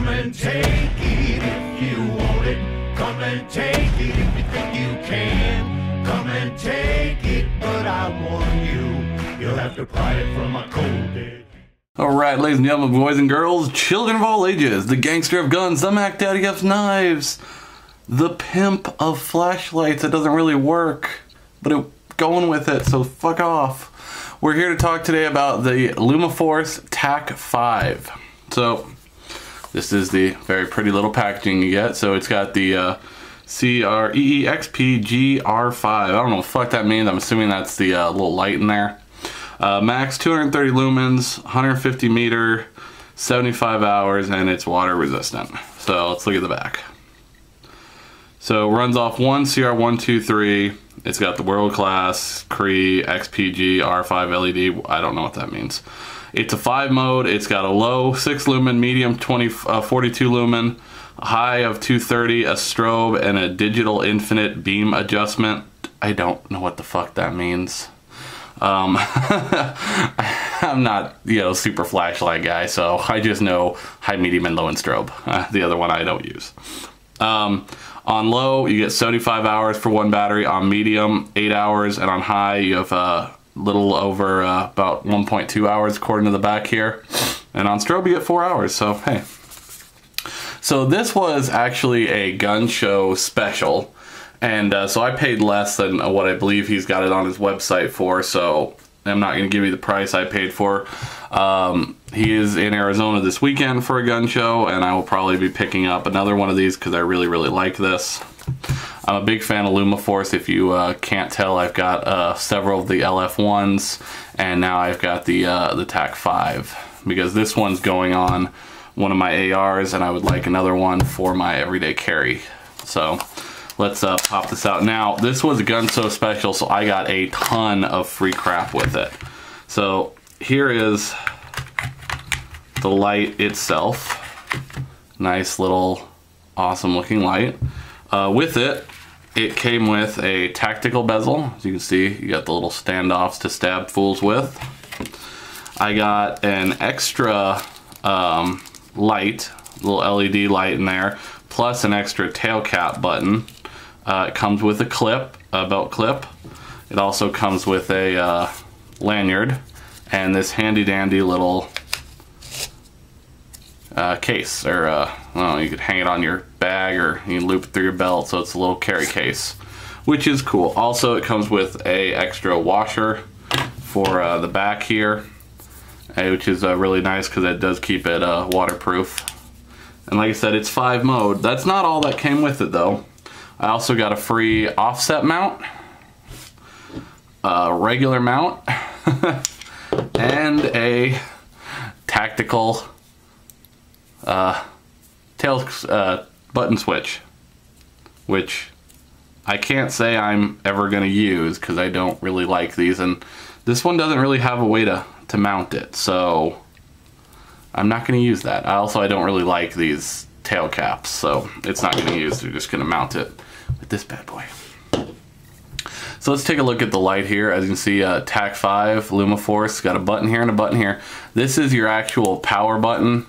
Come and take it if you want it. Come and take it if you think you can. Come and take it, but I warn you, you'll have to pry it from a cold dead. Alright, ladies and gentlemen, boys and girls, children of all ages, the gangster of guns, the Mac Daddy of knives, the pimp of flashlights. It doesn't really work, but it's going with it, so fuck off. We're here to talk today about the LumaForce TAC5. So, this is the very pretty little packaging you get. So it's got the CREEXPGR5. I don't know what the fuck that means. I'm assuming that's the little light in there. Max 230 lumens, 150 meter, 75 hours, and it's water resistant. So let's look at the back. So it runs off one CR123. It's got the world class Cree XPG R5 LED. I don't know what that means. It's a 5 mode. It's got a low 6 lumen, medium 42 lumen, a high of 230, a strobe, and a digital infinite beam adjustment. I don't know what the fuck that means. I'm not, super flashlight guy, so I just know high, medium, and low in strobe. The other one I don't use. On low, you get 75 hours for one battery. On medium, 8 hours, and on high, you have a little over about 1.2 hours according to the back here. And on strobe, you get 4 hours, so hey. So this was actually a gun show special. And so I paid less than what I believe he's got it on his website for, so I'm not going to give you the price I paid for. He is in Arizona this weekend for a gun show, and I will probably be picking up another one of these because I really, really like this. I'm a big fan of LumaForce. If you can't tell, I've got several of the LF1s, and now I've got the TAC5, because this one's going on one of my ARs, and I would like another one for my everyday carry. So let's pop this out. Now, this was a gun so special, so I got a ton of free crap with it. So here is the light itself. Nice little awesome looking light. With it, it came with a tactical bezel. As you can see, you got the little standoffs to stab fools with. I got an extra light, little LED light in there, plus an extra tail cap button. It comes with a clip, a belt clip. It also comes with a lanyard and this handy dandy little case, or I don't know, you could hang it on your bag or you can loop it through your belt, so it's a little carry case, which is cool. Also, it comes with a extra washer for the back here, which is really nice because it does keep it waterproof. And like I said, it's 5 mode. That's not all that came with it though. I also got a free offset mount, a regular mount, and a tactical tail button switch, which I can't say I'm ever going to use because I don't really like these, and this one doesn't really have a way to mount it, so I'm not going to use that. I don't really like these tail caps, so it's not going to use. We're just going to mount it with this bad boy. So let's take a look at the light here. As you can see, TAC5 LumaForce got a button here and a button here. This is your actual power button,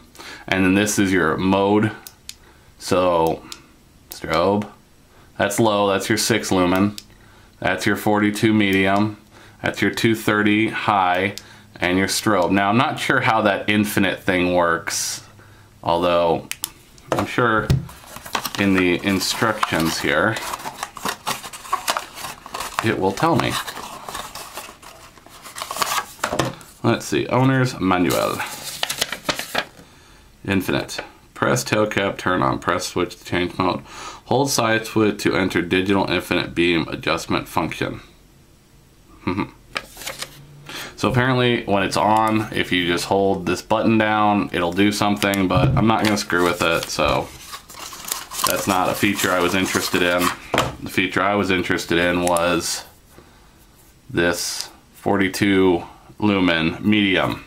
and then this is your mode. So strobe, that's low, that's your 6 lumen, that's your 42 medium, that's your 230 high, and your strobe. Now I'm not sure how that infinite thing works, although I'm sure in the instructions here it will tell me. Let's see, owner's manual. Infinite. Press tail cap, turn on, press switch to change mode. Hold side switch to enter digital infinite beam adjustment function. So apparently when it's on, if you just hold this button down, it'll do something, but I'm not gonna screw with it, so that's not a feature I was interested in. The feature I was interested in was this 42 lumen medium,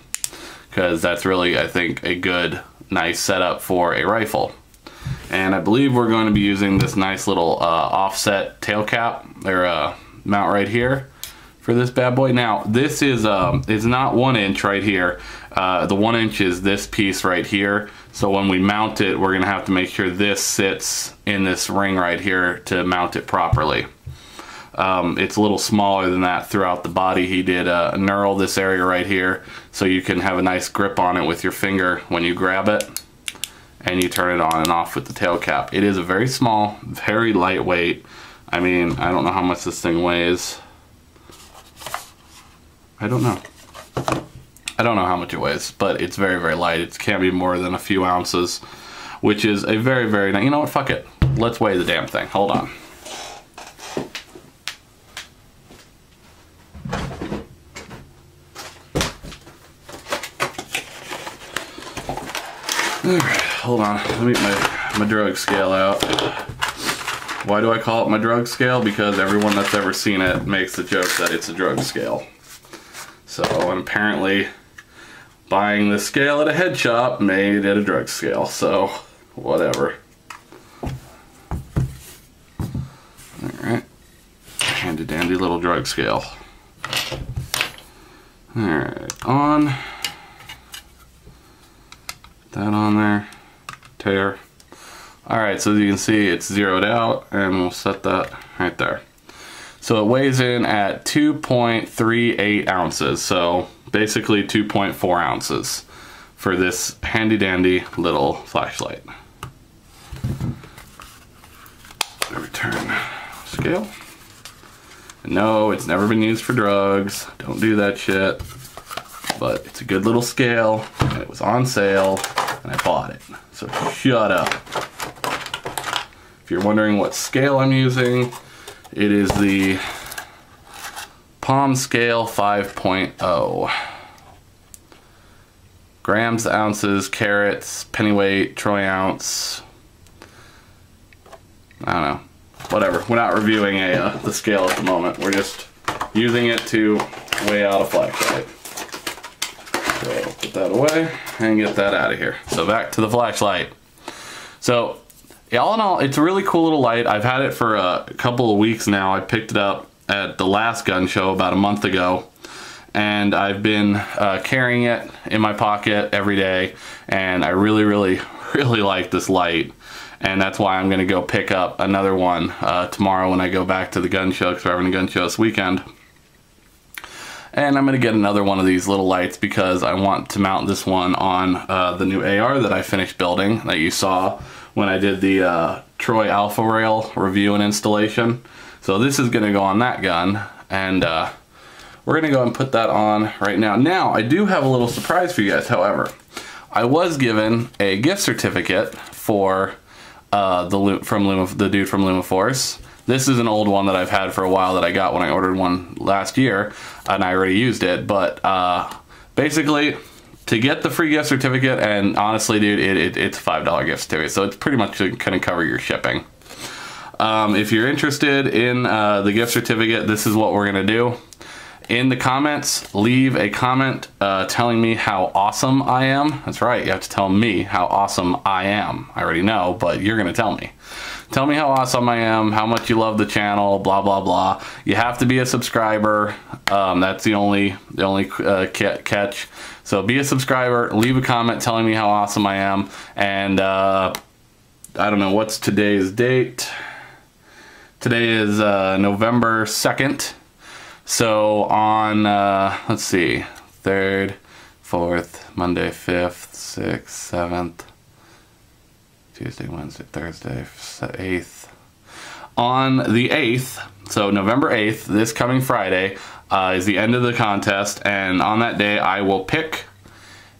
because that's really, I think, a good, nice setup for a rifle. And I believe we're going to be using this nice little offset tail cap, or mount right here for this bad boy. Now this is it's not 1 inch right here. The 1 inch is this piece right here. So when we mount it, we're gonna have to make sure this sits in this ring right here to mount it properly. It's a little smaller than that throughout the body. He did knurl this area right here so you can have a nice grip on it with your finger when you grab it and you turn it on and off with the tail cap. It is a very small, very lightweight. I mean, I don't know how much this thing weighs. I don't know how much it weighs, but it's very, very light. It can't be more than a few ounces, which is a very, very nice. You know what, fuck it. Let's weigh the damn thing. Hold on. Alright, hold on. Let me get my drug scale out. Why do I call it my drug scale? Because everyone that's ever seen it makes the joke that it's a drug scale. So, and apparently buying this scale at a head shop made it a drug scale, so whatever. Alright, handy dandy little drug scale. Alright, on. Put that on there. Tear. Alright, so as you can see, it's zeroed out, and we'll set that right there. So it weighs in at 2.38 ounces, so basically 2.4 ounces for this handy dandy little flashlight. Return scale. No, it's never been used for drugs. Don't do that shit. But it's a good little scale, and it was on sale, and I bought it. So shut up. If you're wondering what scale I'm using, it is the Palm Scale 5.0. Grams, ounces, carats, pennyweight, troy ounce. I don't know. Whatever. We're not reviewing the scale at the moment. We're just using it to weigh out a flashlight. So put that away and get that out of here. So back to the flashlight. So all in all, it's a really cool little light. I've had it for a couple of weeks now. I picked it up at the last gun show about a month ago, and I've been carrying it in my pocket every day, and I really, really, really like this light, and that's why I'm going to go pick up another one tomorrow when I go back to the gun show, because we're having a gun show this weekend. And I'm going to get another one of these little lights because I want to mount this one on the new AR that I finished building that you saw when I did the Troy Alpha Rail review and installation. So this is going to go on that gun, and we're going to go and put that on right now. Now, I do have a little surprise for you guys, however. I was given a gift certificate for the dude from LumaForce. This is an old one that I've had for a while that I got when I ordered one last year, and I already used it, but basically, to get the free gift certificate, and honestly, dude, it's a $5 gift certificate, so it's pretty much going to cover your shipping. If you're interested in the gift certificate, this is what we're going to do. In the comments, leave a comment telling me how awesome I am. That's right, you have to tell me how awesome I am. I already know, but you're going to tell me. Tell me how awesome I am, how much you love the channel, blah, blah, blah. You have to be a subscriber. That's the only catch. So be a subscriber, leave a comment telling me how awesome I am, and I don't know, what's today's date? Today is November 2nd. So on, let's see, 3rd, 4th, Monday, 5th, 6th, 7th, Tuesday, Wednesday, Thursday, 8th. On the 8th, so November 8th, this coming Friday, is the end of the contest, and on that day I will pick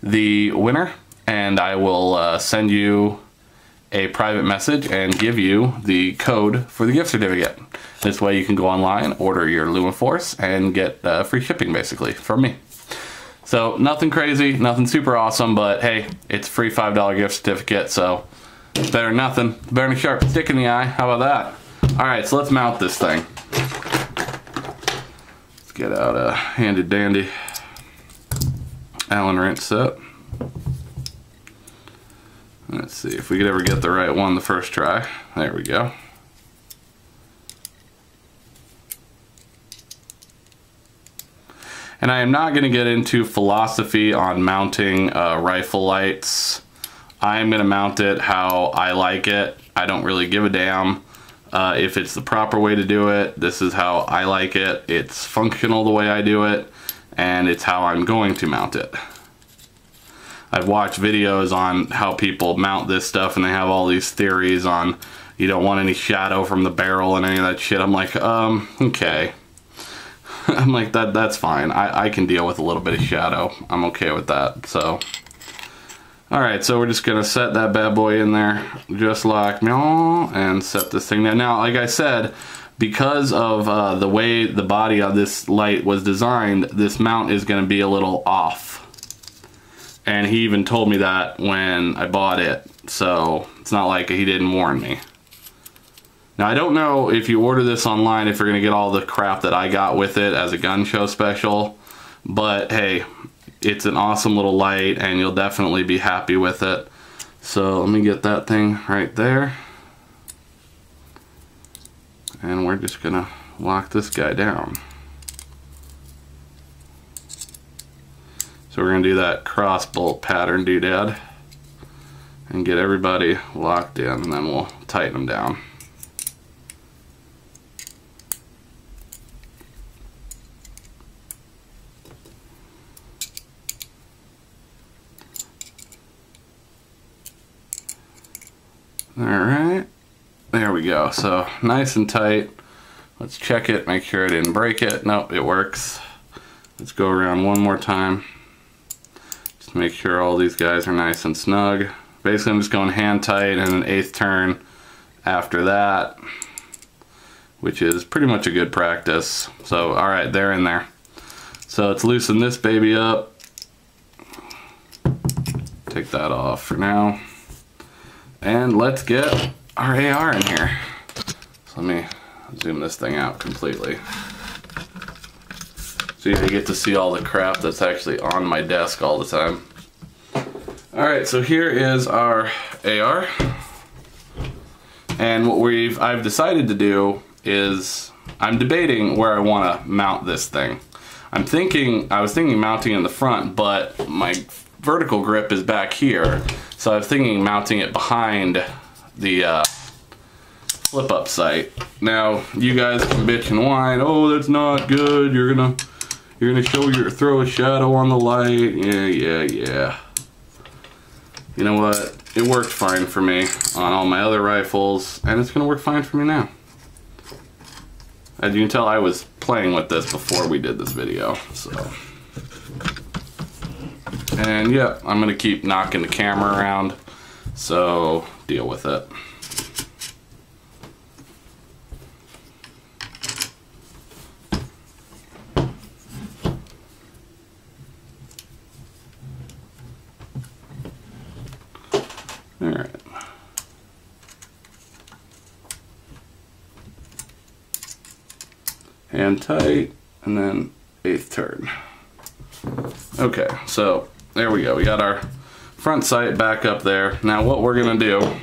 the winner, and I will send you a private message and give you the code for the gift certificate. This way you can go online, order your LumaForce, and get free shipping basically from me. So nothing crazy, nothing super awesome, but hey, it's a free $5 gift certificate, so it's better than nothing. Better than a sharp stick in the eye. How about that? Alright, so let's mount this thing. Let's get out a handy dandy Allen wrench set. Let's see if we could ever get the right one the first try. There we go. And I am not going to get into philosophy on mounting rifle lights I'm gonna mount it how I like it. I don't really give a damn if it's the proper way to do it. This is how I like it. It's functional the way I do it, and it's how I'm going to mount it. I've watched videos on how people mount this stuff, and they have all these theories on you don't want any shadow from the barrel and any of that shit. I'm like, okay. I'm like, that's fine. I can deal with a little bit of shadow. I'm okay with that. So, alright, so we're just gonna set that bad boy in there just like meow, and set this thing there. Now, like I said, because of the way the body of this light was designed, this mount is gonna be a little off. And he even told me that when I bought it, so it's not like he didn't warn me. Now, I don't know if you order this online if you're gonna get all the crap that I got with it as a gun show special, but hey, it's an awesome little light and you'll definitely be happy with it. So let me get that thing right there. And we're just gonna lock this guy down. So we're gonna do that cross bolt pattern doodad and get everybody locked in, and then we'll tighten them down. Alright, there we go. So nice and tight. Let's check it, make sure I didn't break it. Nope, it works. Let's go around one more time. Just make sure all these guys are nice and snug. Basically, I'm just going hand tight and an 1/8 turn after that, which is pretty much a good practice. So, alright, they're in there. So let's loosen this baby up. Take that off for now. And let's get our AR in here. So let me zoom this thing out completely. So you get to see all the crap that's actually on my desk all the time. Alright, so here is our AR. And what I've decided to do is, I'm debating where I want to mount this thing. I was thinking mounting in the front, but my vertical grip is back here. So I was thinking mounting it behind the flip up sight. Now, you guys can bitch and whine, oh, that's not good, you're gonna throw a shadow on the light. Yeah. You know what? It worked fine for me on all my other rifles, and it's gonna work fine for me now. As you can tell, I was playing with this before we did this video, so. And yeah, I'm gonna keep knocking the camera around, so deal with it. Alright. Hand tight, and then 1/8 turn. Okay, so there we go. We got our front sight back up there. Now what we're gonna do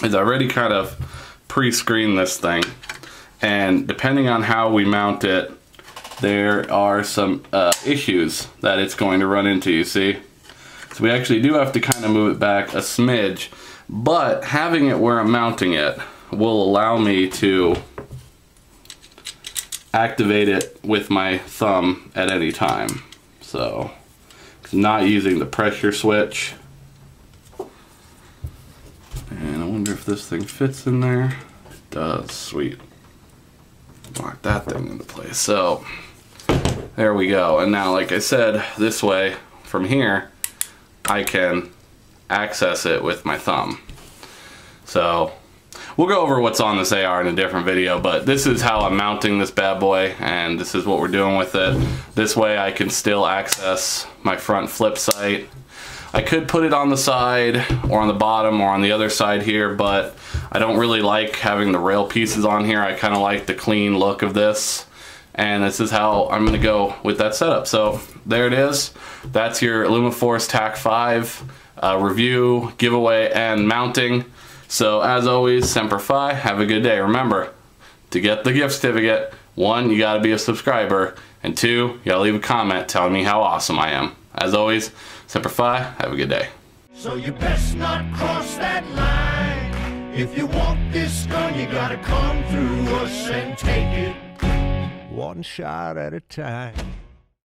is I already kind of pre-screened this thing, and depending on how we mount it, there are some issues that it's going to run into, you see? So we actually do have to kind of move it back a smidge, but having it where I'm mounting it will allow me to activate it with my thumb at any time. So, not using the pressure switch. And I wonder if this thing fits in there. It does, sweet. Lock that thing into place. So, there we go. And now, like I said, this way, from here, I can access it with my thumb. So, we'll go over what's on this AR in a different video, but this is how I'm mounting this bad boy, and this is what we're doing with it. This way I can still access my front flip sight. I could put it on the side, or on the bottom, or on the other side here, but I don't really like having the rail pieces on here. I kind of like the clean look of this, and this is how I'm going to go with that setup. So there it is. That's your LumaForce TAC5 review, giveaway, and mounting. So as always, Semper Fi, have a good day. Remember, to get the gift certificate, 1, you gotta be a subscriber, and 2, you gotta leave a comment telling me how awesome I am. As always, Semper Fi, have a good day. so you best not cross that line. If you want this gun, you gotta come through us and take it one shot at a time.